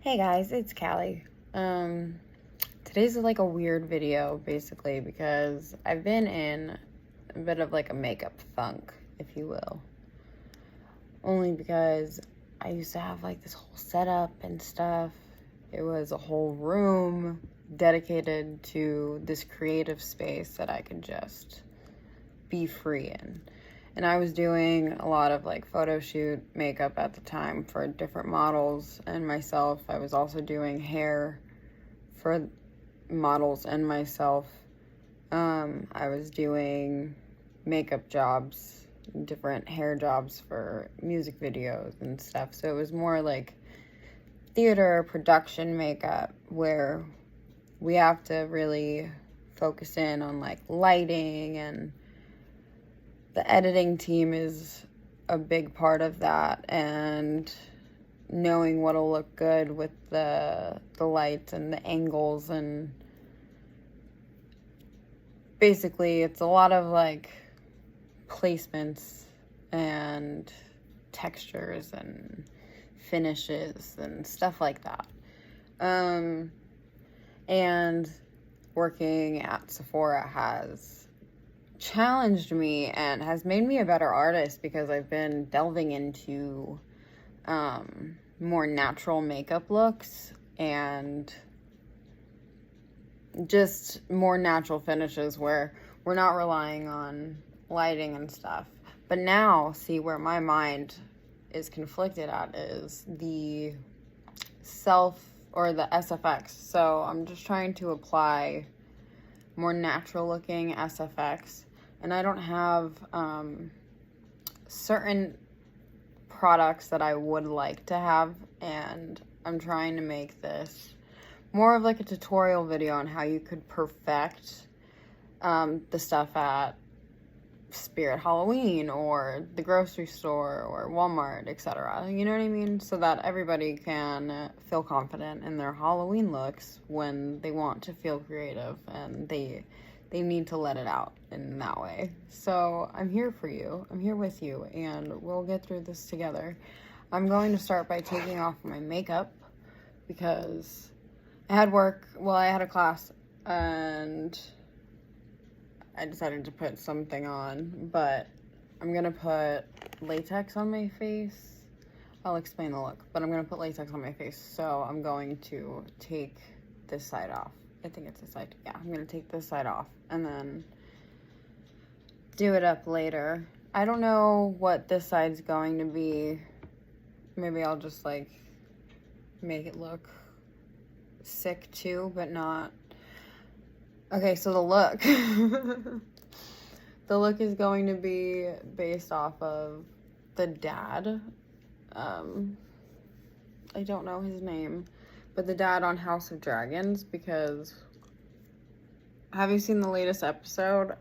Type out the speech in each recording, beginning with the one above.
Hey guys, it's Callie. Today's like a weird video basically because I've been in a bit of like a makeup funk, if you will. Only because I used to have like this whole setup and stuff. It was a whole room dedicated to this creative space that I could just be free in. And I was doing a lot of like photo shoot makeup at the time for different models and myself. I was also doing hair for models and myself. I was doing makeup jobs, different hair jobs for music videos and stuff. So it was more like theater production makeup where we have to really focus in on like lighting, and the editing team is a big part of that, and knowing what'll look good with the lights and the angles, and basically it's a lot of like placements and textures and finishes and stuff like that. And working at Sephora has challenged me and has made me a better artist because I've been delving into more natural makeup looks and just more natural finishes where we're not relying on lighting and stuff. But now, see, where my mind is conflicted at is the the SFX. So I'm just trying to apply more natural looking SFX, and I don't have certain products that I would like to have, and I'm trying to make this more of like a tutorial video on how you could perfect the stuff at Spirit Halloween or the grocery store or Walmart, etc. You know what I mean? So that everybody can feel confident in their Halloween looks when they want to feel creative and they need to let it out in that way. So I'm here for you. I'm here with you, and we'll get through this together. I'm going to start by taking off my makeup because I had a class and I decided to put something on, but I'm gonna put latex on my face. I'll explain the look, but I'm gonna put latex on my face, so I'm going to take this side off. I think it's this side. Yeah, I'm gonna take this side off and then do it up later. I don't know what this side's going to be. Maybe I'll just like make it look sick too, but not. Okay, so the look. The look is going to be based off of the dad. I don't know his name, but the dad on House of Dragons, because have you seen the latest episode?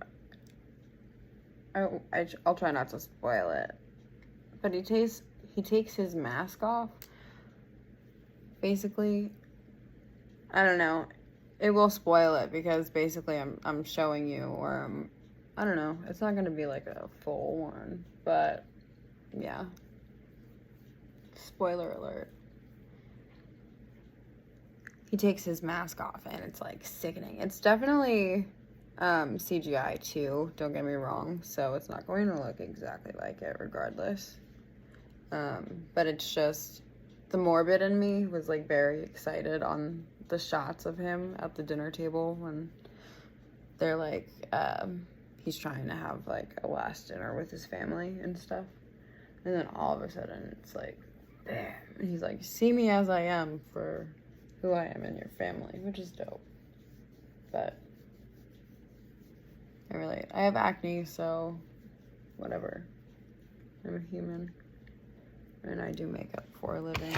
I'll try not to spoil it. But he takes his mask off. Basically, I don't know. It will spoil it because basically I'm showing you, or I don't know. It's not going to be like a full one, but yeah. Spoiler alert. He takes his mask off and it's like sickening. It's definitely CGI too, don't get me wrong, so it's not going to look exactly like it regardless. But it's just, the morbid in me was like very excited on the shots of him at the dinner table when they're like, he's trying to have like a last dinner with his family and stuff. And then all of a sudden it's like, bam. And he's like, see me as I am for who I am in your family, which is dope. But I have acne, so whatever. I'm a human. And I do makeup for a living.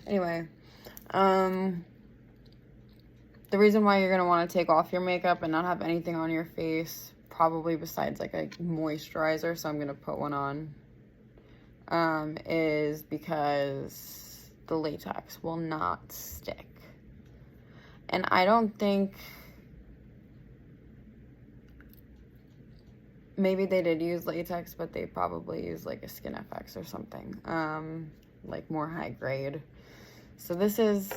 Anyway, the reason why you're going to want to take off your makeup and not have anything on your face, probably besides like a moisturizer, so I'm going to put one on, is because the latex will not stick. And I don't think, maybe they did use latex, but they probably used like a Skin FX or something, like more high grade. So this is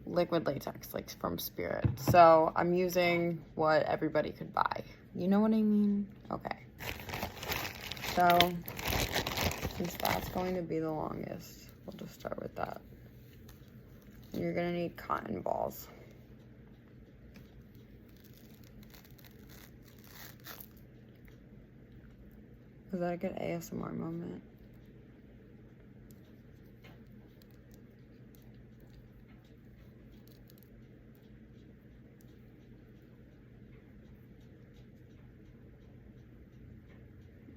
liquid latex, like from Spirit. So I'm using what everybody could buy. You know what I mean? Okay. So since that's going to be the longest, we'll just start with that. And you're gonna need cotton balls. Was that a good ASMR moment?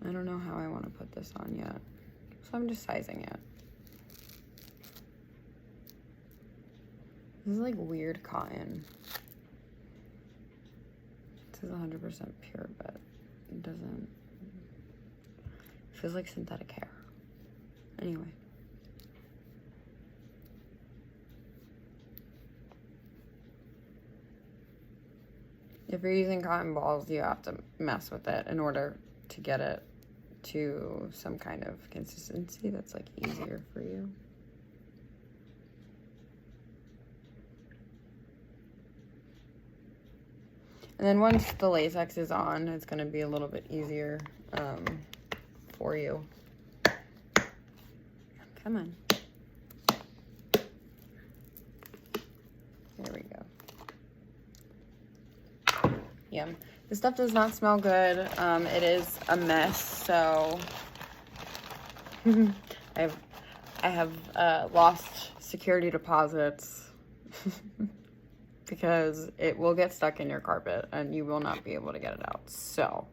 I don't know how I want to put this on yet, so I'm just sizing it. This is like weird cotton. This is 100% pure, but it doesn't, it feels like synthetic hair. Anyway. If you're using cotton balls, you have to mess with it in order to get it to some kind of consistency that's like easier for you. And then once the latex is on, it's going to be a little bit easier for you. Come on. There we go. Yeah, this stuff does not smell good. It is a mess, so I have lost security deposits because it will get stuck in your carpet and you will not be able to get it out. So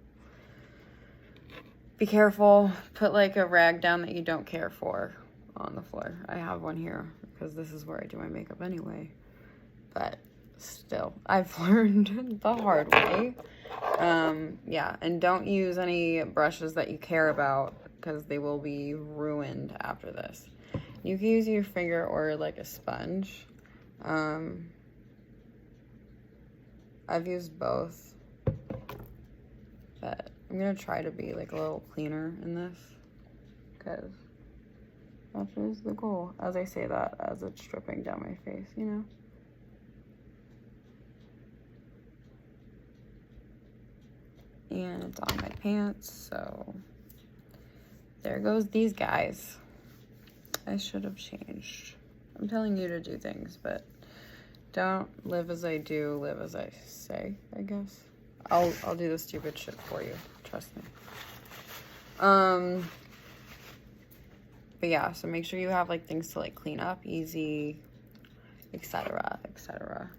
be careful. Put like a rag down that you don't care for on the floor. I have one here because this is where I do my makeup anyway. But still, I've learned the hard way. Yeah, and don't use any brushes that you care about because they will be ruined after this. You can use your finger or like a sponge. I've used both, but I'm gonna try to be like a little cleaner in this because that is the goal. As I say that, as it's dripping down my face, you know? And it's on my pants, so there goes these guys. I should have changed. I'm telling you to do things, but don't live as I do, live as I say, I guess. I'll do the stupid shit for you, trust me. But yeah, so make sure you have like things to like clean up easy, etc., etc.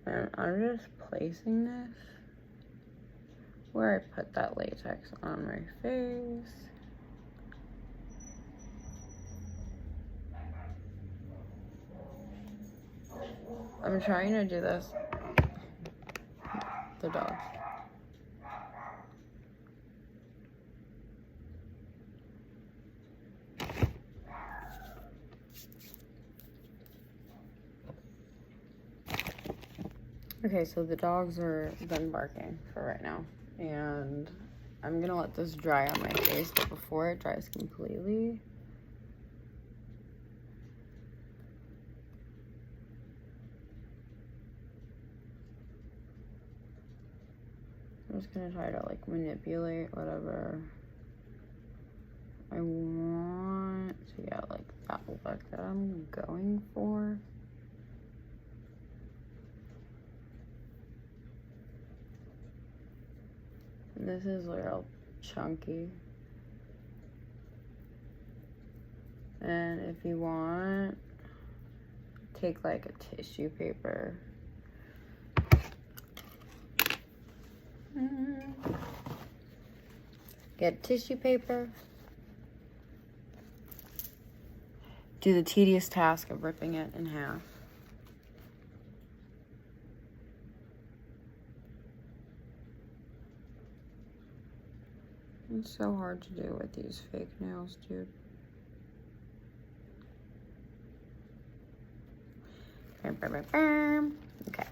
And I'm just placing this where I put that latex on my face. I'm trying to do this. The dogs. Okay, so the dogs are done barking for right now. And I'm gonna let this dry on my face, but before it dries completely, I'm just gonna try to like manipulate whatever I want to get like that look that I'm going for. This is real chunky. And if you want, take like a tissue paper. Get tissue paper. Do the tedious task of ripping it in half. It's so hard to do with these fake nails, dude. Okay.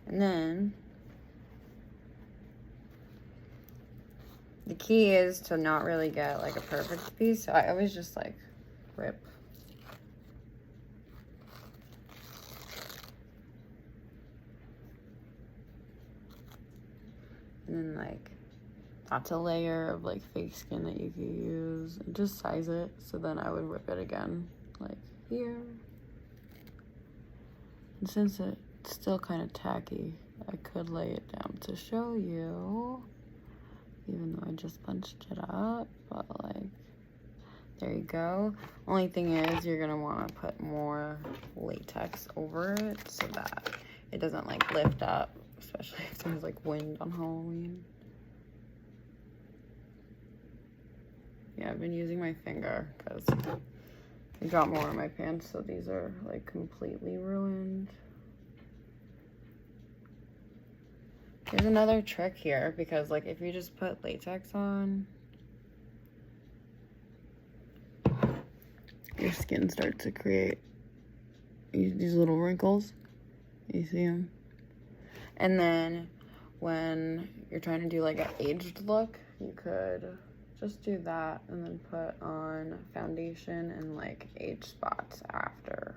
And then The key is to not really get like a perfect piece, so I always just like rip. And then like that's a layer of like fake skin that you could use. And just size it, so then I would rip it again, like here. And since it's still kind of tacky, I could lay it down to show you, even though I just bunched it up, but like, there you go. Only thing is, you're gonna wanna put more latex over it so that it doesn't like lift up, especially if there's like wind on Halloween. Yeah, I've been using my finger because I got more in my pants, so these are like completely ruined. There's another trick here, because like if you just put latex on, your skin starts to create these little wrinkles. You see them? And then when you're trying to do like an aged look, you could just do that and then put on foundation and like age spots after.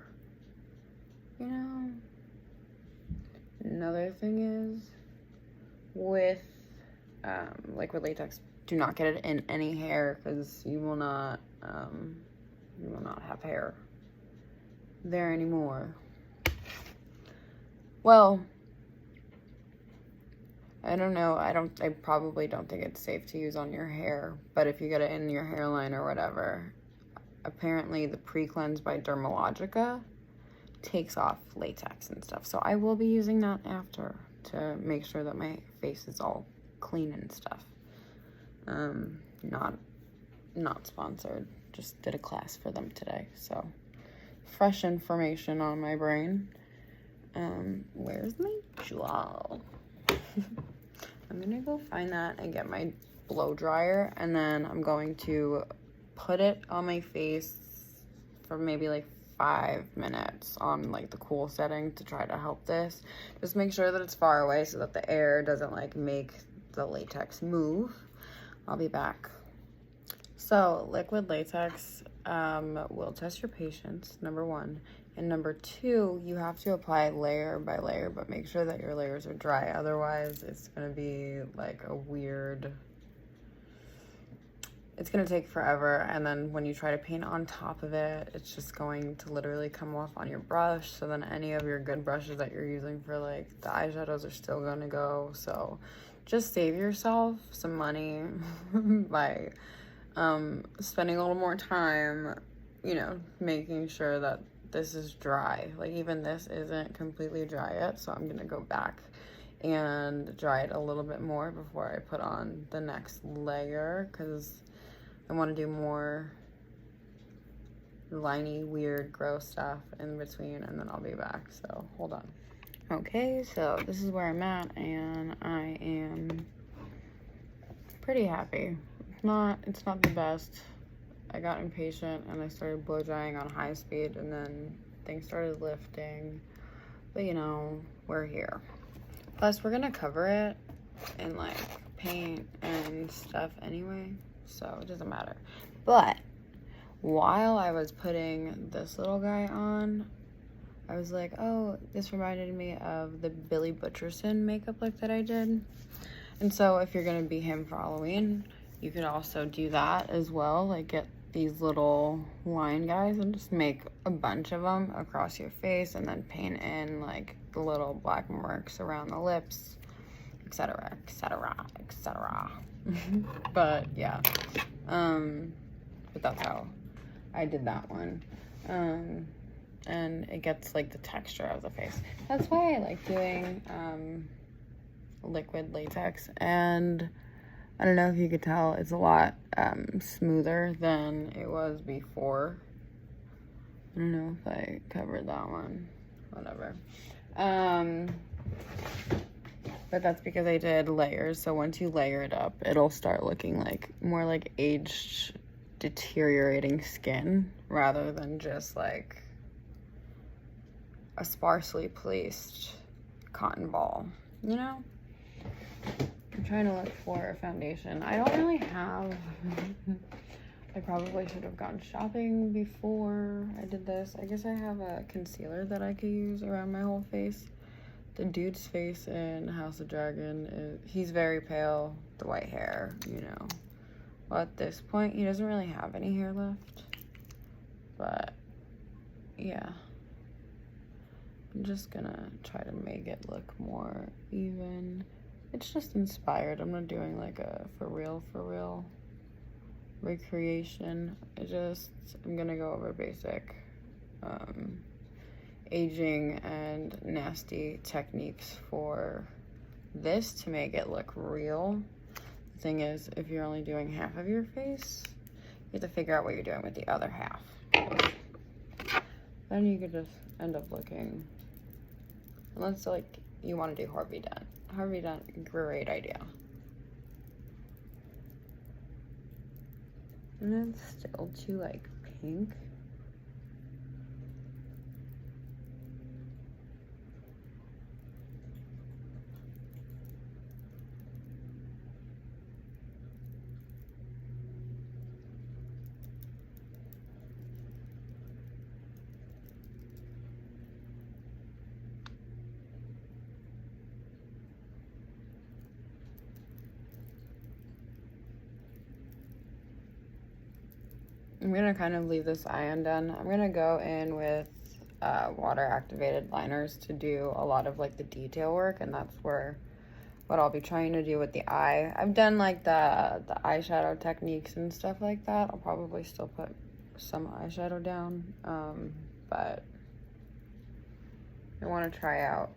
You know? Another thing is, with liquid latex, do not get it in any hair, because you will not have hair there anymore. Well, I don't know. I probably don't think it's safe to use on your hair, but if you get it in your hairline or whatever, apparently the pre-cleanse by Dermalogica takes off latex and stuff. So I will be using that after to make sure that my face is all clean and stuff. Not sponsored. Just did a class for them today. So fresh information on my brain. Where's my jewel? I'm gonna go find that and get my blow dryer, and then I'm going to put it on my face for maybe like 5 minutes on like the cool setting to try to help this. Just make sure that it's far away so that the air doesn't like make the latex move. I'll be back. So liquid latex will test your patience, number 1. And number 2, you have to apply layer by layer, but make sure that your layers are dry. Otherwise, it's going to be like a weird... It's going to take forever. And then when you try to paint on top of it, it's just going to literally come off on your brush. So then any of your good brushes that you're using for like the eyeshadows are still going to go. So just save yourself some money by spending a little more time, you know, making sure that this is dry. Like even this isn't completely dry yet, so I'm gonna go back and dry it a little bit more before I put on the next layer, because I want to do more liney, weird, gross stuff in between, and then I'll be back. So hold on. Okay, so this is where I'm at, and I am pretty happy. It's not the best. I got impatient and I started blow drying on high speed, and then things started lifting. But you know, we're here. Plus, we're gonna cover it in like paint and stuff anyway, so it doesn't matter. But while I was putting this little guy on, I was like, oh, this reminded me of the Billy Butcherson makeup look that I did. And so if you're gonna be him for Halloween, you could also do that as well. Like get these little line guys and just make a bunch of them across your face, and then paint in like the little black marks around the lips, etc, etc, etc. But yeah, but that's how I did that one. And it gets like the texture of the face. That's why I like doing liquid latex, and I don't know if you could tell, it's a lot smoother than it was before. I don't know if I covered that one, whatever. But that's because I did layers, so once you layer it up, it'll start looking like more like aged, deteriorating skin rather than just like a sparsely placed cotton ball, you know? I'm trying to look for a foundation. I don't really have... I probably should have gone shopping before I did this. I guess I have a concealer that I could use around my whole face. The dude's face in House of Dragon, he's very pale, the white hair, you know. Well, at this point, he doesn't really have any hair left. But, yeah. I'm just gonna try to make it look more even. It's just inspired. I'm not doing like a for real recreation. I'm gonna go over basic aging and nasty techniques for this to make it look real. The thing is, if you're only doing half of your face, you have to figure out what you're doing with the other half. Then you could just end up looking, unless like you want to do Harvey Dent. Harvey Dent, great idea. And it's still too like pink. I'm gonna kind of leave this eye undone. I'm gonna go in with water activated liners to do a lot of like the detail work, and that's what I'll be trying to do with the eye. I've done like the eyeshadow techniques and stuff like that. I'll probably still put some eyeshadow down, but I want to try out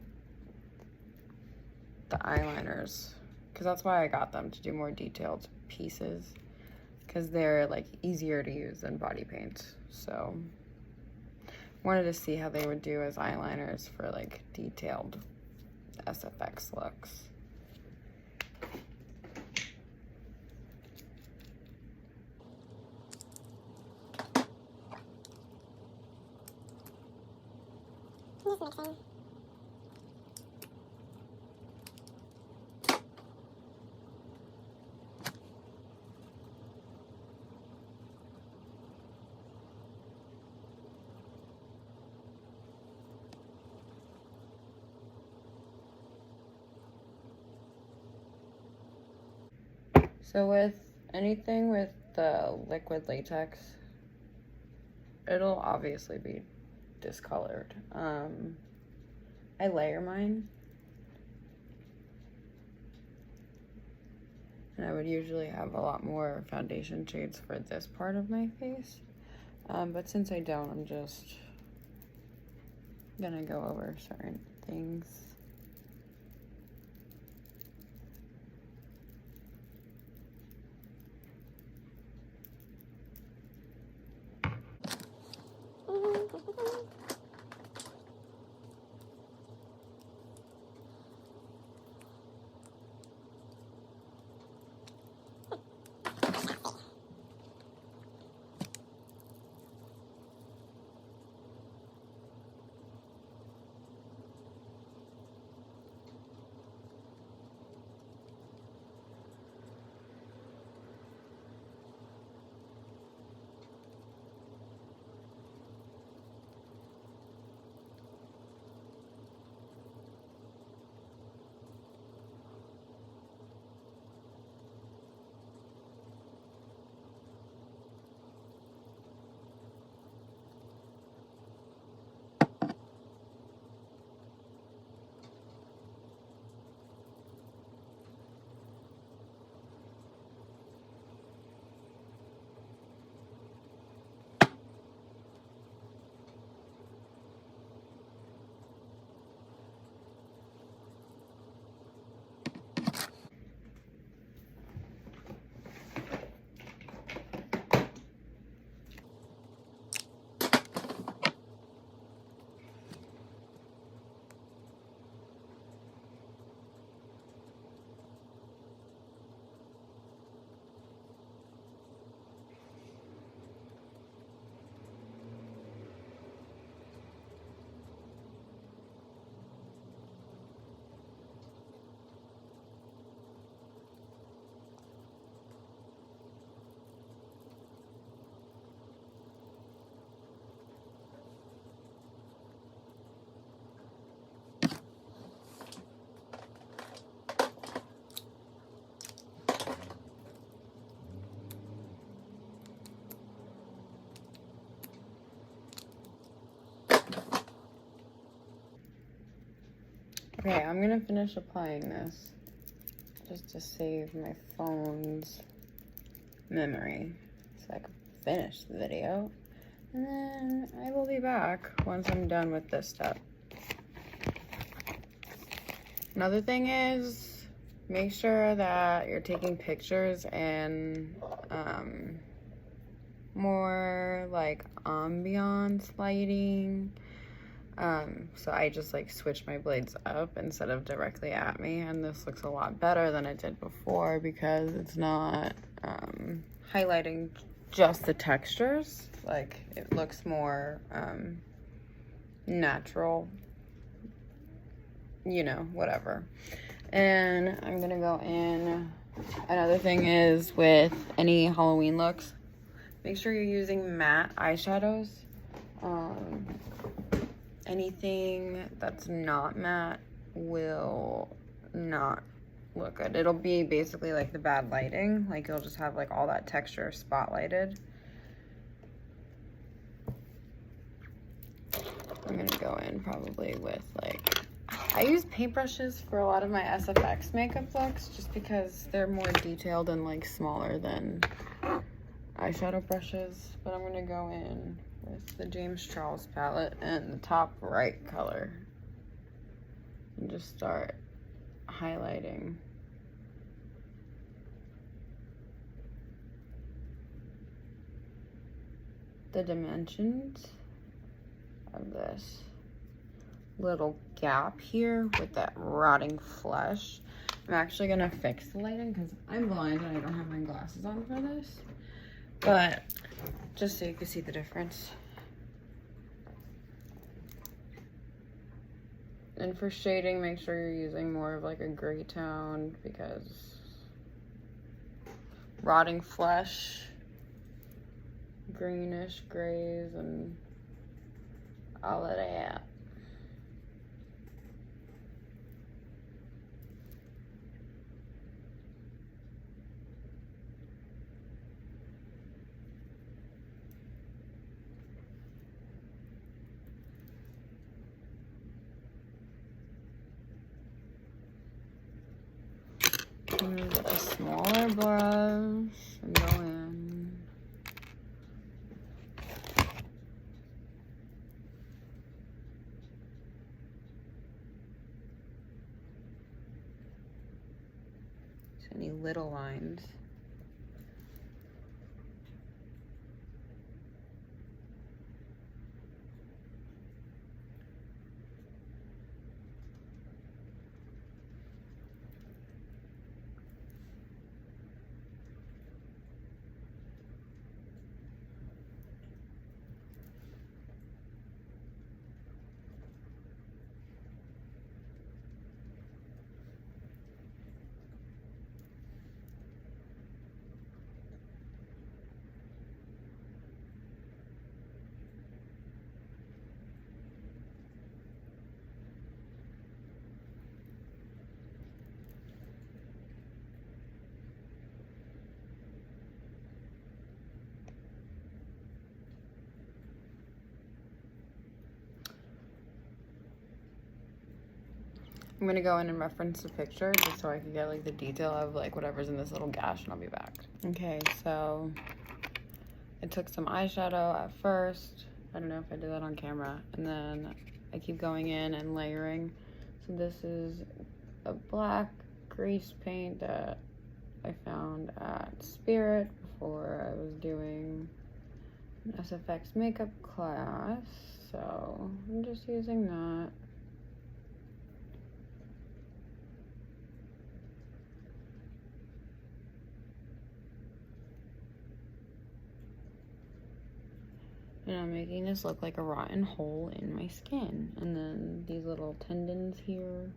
the eyeliners because that's why I got them, to do more detailed pieces, because they're like easier to use than body paint. So wanted to see how they would do as eyeliners for like detailed SFX looks. Just mixing. So with anything with the liquid latex, it'll obviously be discolored. I layer mine, and I would usually have a lot more foundation shades for this part of my face, but since I don't, I'm just gonna go over certain things. Okay, I'm gonna finish applying this just to save my phone's memory so I can finish the video. And then I will be back once I'm done with this step. Another thing is, make sure that you're taking pictures and more like ambiance lighting. So I just like switched my blades up instead of directly at me, and this looks a lot better than it did before because it's not highlighting just the textures. Like, it looks more natural, you know, whatever. And I'm gonna go in. Another thing is, with any Halloween looks, make sure you're using matte eyeshadows. Anything that's not matte will not look good. It'll be basically like the bad lighting. Like, you'll just have like all that texture spotlighted. I'm gonna go in probably with like, I use paintbrushes for a lot of my SFX makeup looks just because they're more detailed and like smaller than eyeshadow brushes. But I'm gonna go in with the James Charles palette and the top right color and just start highlighting the dimensions of this little gap here with that rotting flesh. I'm actually gonna fix the lighting because I'm blind and I don't have my glasses on for this, but just so you can see the difference. And for shading, make sure you're using more of like a gray tone because rotting flesh, greenish grays, and all of that. Use a smaller brush and go in. Just any little lines. I'm gonna go in and reference the picture just so I can get like the detail of like whatever's in this little gash, and I'll be back. Okay, so I took some eyeshadow at first. I don't know if I did that on camera. And then I keep going in and layering. So this is a black grease paint that I found at Spirit before I was doing an SFX makeup class. So I'm just using that. And I'm making this look like a rotten hole in my skin. And then these little tendons here.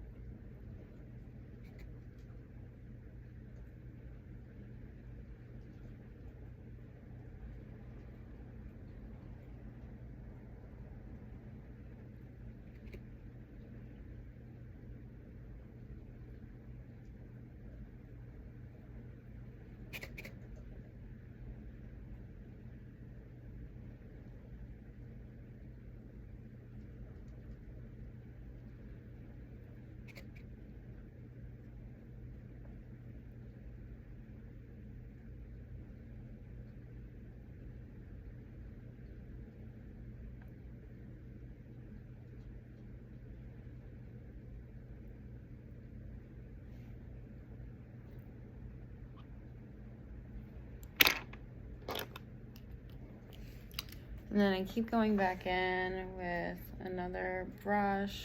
And then I keep going back in with another brush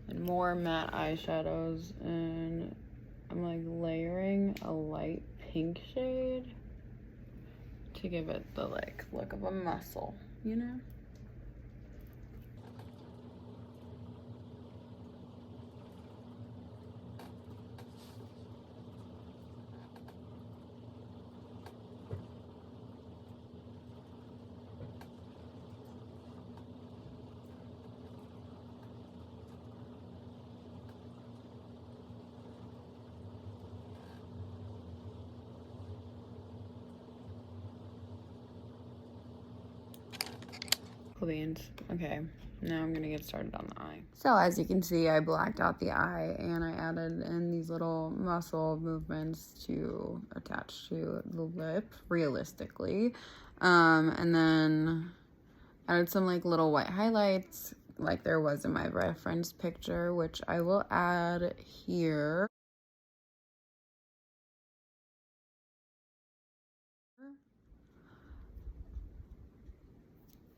and more matte eyeshadows, and I'm like layering a light pink shade to give it the like look of a muscle, you know? Cool beans. Okay, now I'm gonna get started on the eye. So as you can see, I blacked out the eye and I added in these little muscle movements to attach to the lip realistically. And then added some like little white highlights like there was in my reference picture, which I will add here.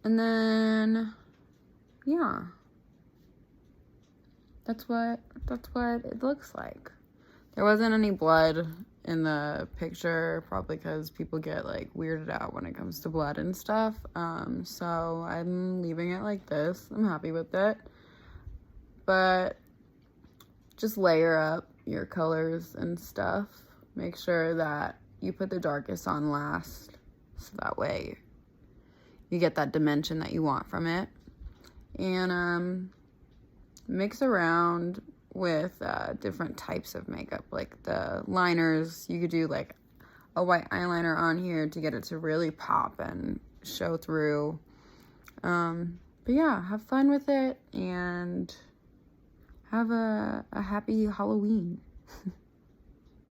And then, yeah, that's what it looks like. There wasn't any blood in the picture, probably because people get like weirded out when it comes to blood and stuff. So I'm leaving it like this. I'm happy with it. But just layer up your colors and stuff. Make sure that you put the darkest on last, so that way you get that dimension that you want from it. And mix around with different types of makeup, like the liners. You could do like a white eyeliner on here to get it to really pop and show through. But yeah, have fun with it and have a happy Halloween.